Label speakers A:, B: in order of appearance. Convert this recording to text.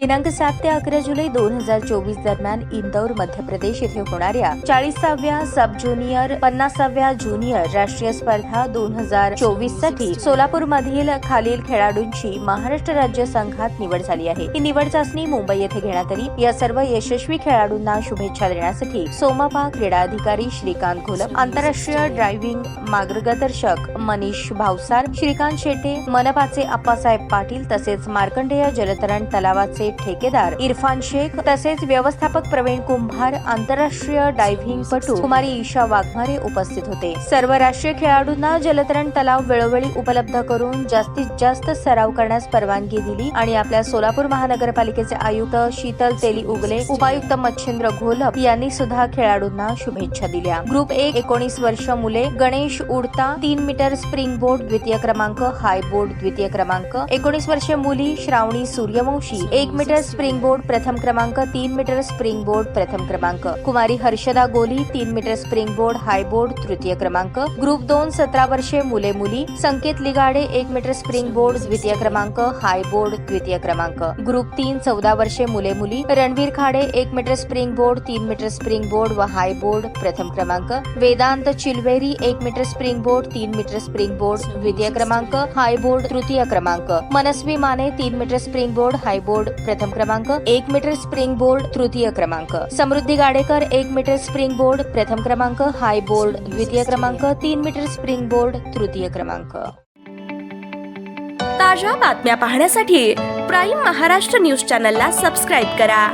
A: दिनांक 7 ते 11 जुलै 2024 दरम्यान इंदौर मध्य प्रदेश येथे होणाऱ्या 40व्या सब ज्युनियर 50व्या ज्युनियर राष्ट्रीय स्पर्धा 2024 साठी सोलापूर मधील खालील खेळाडूंची महाराष्ट्र राज्य संघात निवड झाली आहे। ही निवड चाचणी मुंबई येथे घेण्यात आली। या सर्व यशस्वी खेळाडूंना शुभेच्छा देण्यासाठी सोमपा क्रीडा अधिकारी श्रीकांत घोलप, आंतरराष्ट्रीय ड्रायव्हिंग मार्गदर्शक मनीष भावसार, श्रीकांत शेटे, मनपाचे आप्पासाहेब पाटील तसेच मार्कंडेय जलतरण तलावाचे ठेकेदार इरफान शेख तसेच व्यवस्थापक प्रवीण कुंभार, आंतरराष्ट्रीय डायव्हिंग पटू कुमारी ईशा वाघमारे उपस्थित होते। सर्व राष्ट्रीय खेळाडूंना जलतरण तलाव वेळोवेळी उपलब्ध करून जास्तीत जास्त सराव करण्यास परवानगी दिली आणि आपल्या सोलापूर महानगरपालिकेचे आयुक्त शीतल तेली उगले, उपायुक्त मच्छिंद्र घोलप यांनी सुद्धा खेळाडूंना शुभेच्छा दिल्या। ग्रुप 1 19 वर्ष मुले गणेश उडता 3 मीटर स्प्रिंग बोर्ड द्वितीय क्रमांक, हाय बोर्ड द्वितीय क्रमांक, 19 वर्ष मुली श्रावणी सूर्यवंशी 1 मीटर स्प्रिंग बोर्ड प्रथम क्रमांक, 3 मीटर स्प्रिंग बोर्ड प्रथम क्रमांक, कुमारी हर्षदा गोली 3 metre spring board high board तृतीय क्रमांक। ग्रुप 2 17 वर्षे मुले मुली संकेत लिगाडे 1 मीटर स्प्रिंग बोर्ड द्वितीय क्रमांक, हाय बोर्ड द्वितीय क्रमांक। ग्रुप 3 14 वर्षे मुले मुली Ranveer Khade 1 metre spring board 3 metre spring board व हाय बोर्ड प्रथम क्रमांक, Vedant Chilveri 1 metre spring board 3 metre spring board द्वितीय क्रमांक, हाय बोर्ड तृतीय क्रमांक। Manasvi Mane 3 metre spring board high board प्रथम क्रमांक, 1 मीटर स्प्रिंग बोर्ड तृतीय क्रमांक। Samruddhi Gadekar 1 metre spring board प्रथम क्रमांक, हाय बोर्ड द्वितीय क्रमांक, 3 मीटर स्प्रिंग बोर्ड तृतीय क्रमांक।
B: ताज्या बातम्या पाहण्यासाठी प्राईम महाराष्ट्र न्यूज चॅनलला सबस्क्राईब करा।